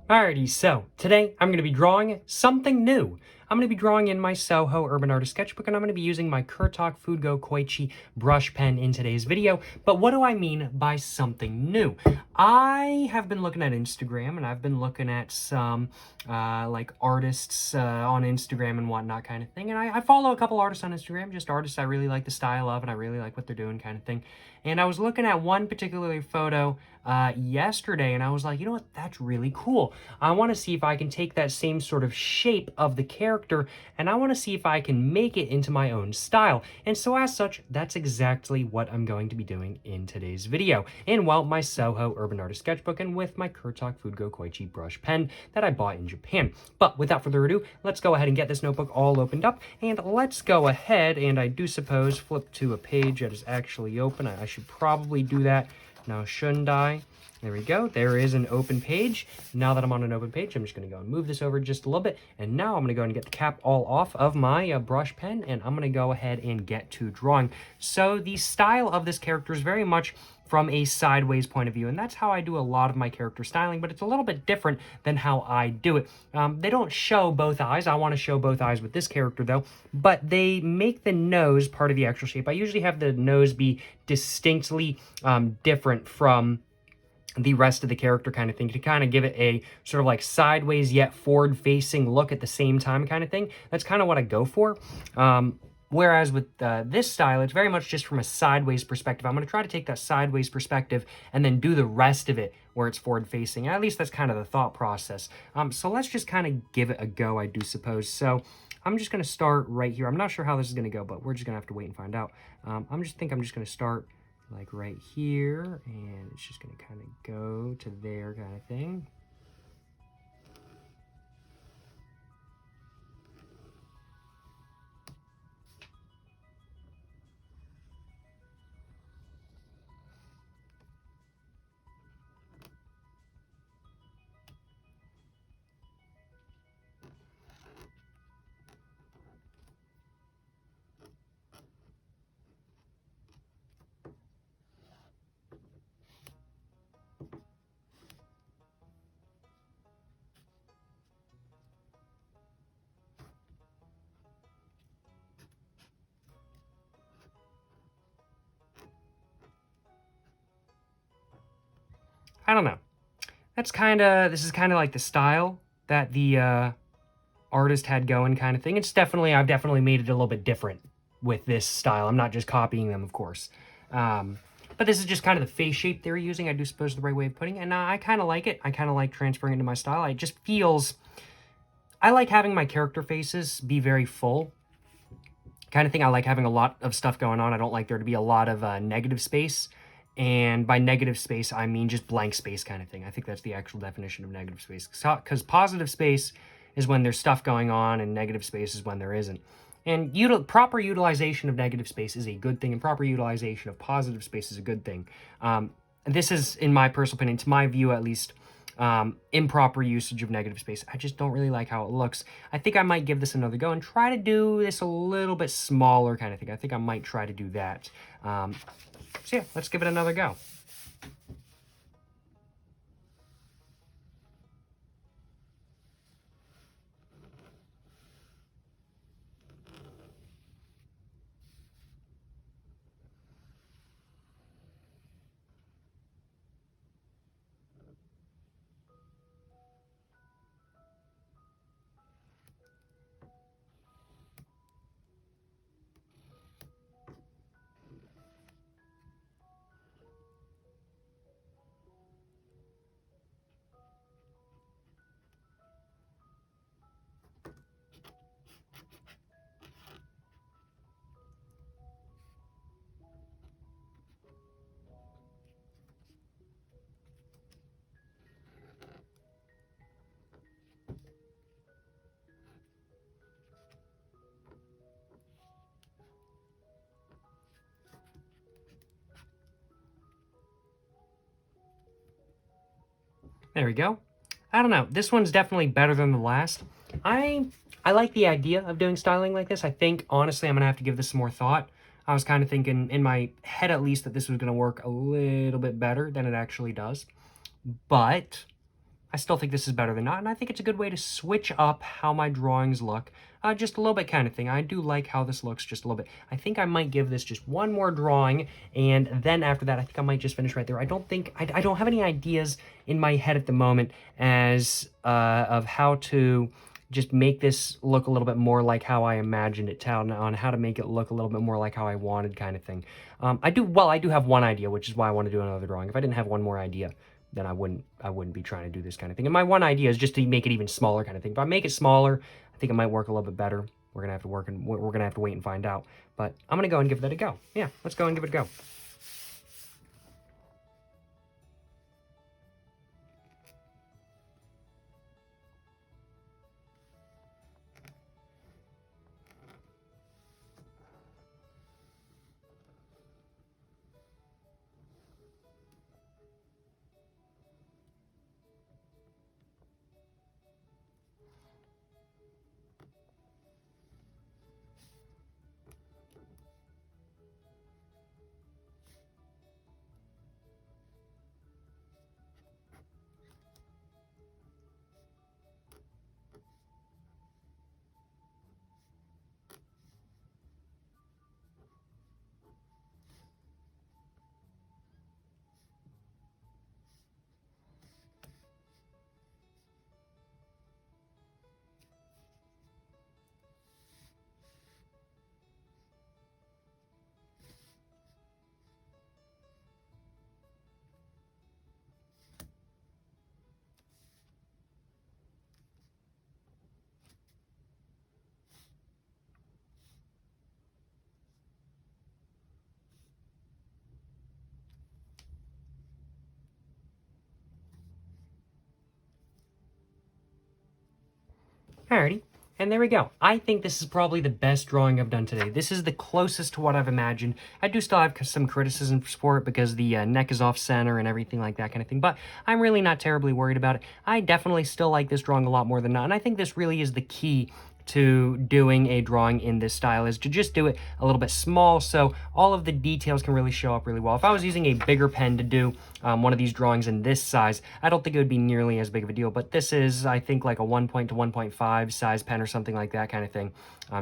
Alrighty, so today I'm going to be drawing something new. I'm going to be drawing in my Soho Urban Artist Sketchbook, and I'm going to be using my Kurtok Fugo Koichi brush pen in today's video. But what do I mean by something new? I have been looking at Instagram, and I've been looking at some like artists on Instagram and whatnot kind of thing. And I follow a couple artists on Instagram, just artists I really like the style of, and I really like what they're doing kind of thing. And I was looking at one particular photo yesterday, and I was like, you know what, that's really cool. I want to see if I can take that same sort of shape of the character, and I want to see if I can make it into my own style. And so as such, that's exactly what I'm going to be doing in today's video. In, well, my Soho Urban Artist Sketchbook and with my Kurtok Fugo Koichi brush pen that I bought in Japan. But without further ado, let's go ahead and get this notebook all opened up, and let's go ahead and I do suppose flip to a page that is actually open. I should probably do that now, shouldn't I? There we go. There is an open page. Now that I'm on an open page, I'm just going to go and move this over just a little bit. And now I'm going to go and get the cap all off of my brush pen, and I'm going to go ahead and get to drawing. So the style of this character is very much from a sideways point of view, and that's how I do a lot of my character styling, but it's a little bit different than how I do it. They don't show both eyes. I want to show both eyes with this character, though, but they make the nose part of the actual shape. I usually have the nose be distinctly different from the rest of the character kind of thing, to kind of give it a sort of like sideways yet forward-facing look at the same time kind of thing. That's kind of what I go for. Whereas with this style, it's very much just from a sideways perspective. I'm going to try to take that sideways perspective and then do the rest of it where it's forward-facing. At least that's kind of the thought process. So let's just kind of give it a go, I do suppose. So I'm just going to start right here. I'm not sure how this is going to go, but we're just going to have to wait and find out. I'm just going to start like right here, and it's just going to kind of go to there kind of thing. I don't know. This is kind of like the style that the artist had going kind of thing. I've definitely made it a little bit different with this style. I'm not just copying them, of course. But this is just kind of the face shape they're using, I do suppose, the right way of putting it. And I kind of like it. I kind of like transferring it to my style. It just feels... I like having my character faces be very full kind of thing. I like having a lot of stuff going on. I don't like there to be a lot of negative space. And by negative space, I mean just blank space kind of thing. I think that's the actual definition of negative space. Because positive space is when there's stuff going on, and negative space is when there isn't. And proper utilization of negative space is a good thing, and proper utilization of positive space is a good thing. And this is, in my personal opinion, to my view at least, improper usage of negative space. I just don't really like how it looks. I think I might give this another go and try to do this a little bit smaller kind of thing. I think I might try to do that. So yeah, let's give it another go. There we go. I don't know. This one's definitely better than the last. I like the idea of doing styling like this. I think, honestly, I'm going to have to give this some more thought. I was kind of thinking, in my head at least, that this was going to work a little bit better than it actually does. But I still think this is better than not, and I think it's a good way to switch up how my drawings look, just a little bit kind of thing. I do like how this looks just a little bit. I think I might give this just one more drawing, and then after that, I think I might just finish right there. I don't have any ideas in my head at the moment as of how to just make this look a little bit more like how I imagined it, on how to make it look a little bit more like how I wanted, kind of thing. I do have one idea, which is why I want to do another drawing. If I didn't have one more idea, then I wouldn't be trying to do this kind of thing. And my one idea is just to make it even smaller, kind of thing. If I make it smaller, I think it might work a little bit better. We're gonna have to we're gonna have to wait and find out. But I'm gonna go and give that a go. Yeah, let's go and give it a go. Alrighty, and there we go. I think this is probably the best drawing I've done today. This is the closest to what I've imagined. I do still have some criticism for it because the neck is off center and everything like that kind of thing, but I'm really not terribly worried about it. I definitely still like this drawing a lot more than not, and I think this really is the key to doing a drawing in this style, is to just do it a little bit small so all of the details can really show up really well. If I was using a bigger pen to do one of these drawings in this size, I don't think it would be nearly as big of a deal, but this is, I think, like a 1 to 1.5 size pen or something like that kind of thing,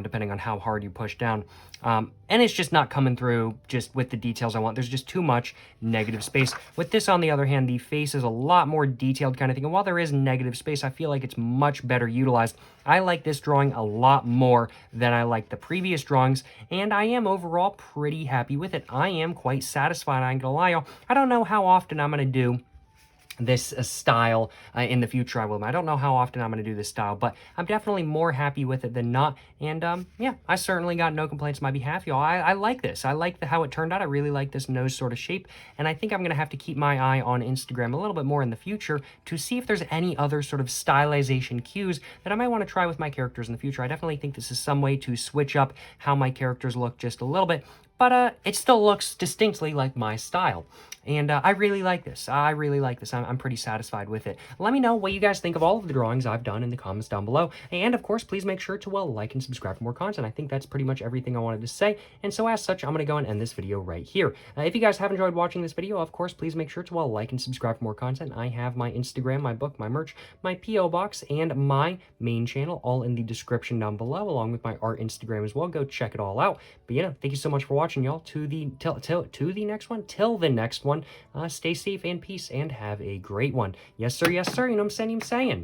depending on how hard you push down. And it's just not coming through just with the details I want. There's just too much negative space. With this, on the other hand, the face is a lot more detailed kind of thing, and while there is negative space, I feel like it's much better utilized. I like this drawing a lot more than I like the previous drawings, and I am overall pretty happy with it. I am quite satisfied, I ain't gonna lie, y'all. I don't know how often I'm gonna do this style in the future. I don't know how often I'm going to do this style, but I'm definitely more happy with it than not. And yeah, I certainly got no complaints on my behalf, y'all. I like this. I like how it turned out. I really like this nose sort of shape, and I think I'm going to have to keep my eye on Instagram a little bit more in the future to see if there's any other sort of stylization cues that I might want to try with my characters in the future. I definitely think this is some way to switch up how my characters look just a little bit, but it still looks distinctly like my style. And I really like this. I'm pretty satisfied with it. Let me know what you guys think of all of the drawings I've done in the comments down below. And of course, please make sure to like and subscribe for more content. I think that's pretty much everything I wanted to say. And so as such, I'm going to go and end this video right here. If you guys have enjoyed watching this video, of course, please make sure to like and subscribe for more content. I have my Instagram, my book, my merch, my P.O. box, and my main channel all in the description down below, along with my art Instagram as well. Go check it all out. But yeah, thank you so much for watching, y'all. Till the next one. Stay safe and peace and have a great one. Yes, sir. Yes, sir. You know what I'm saying?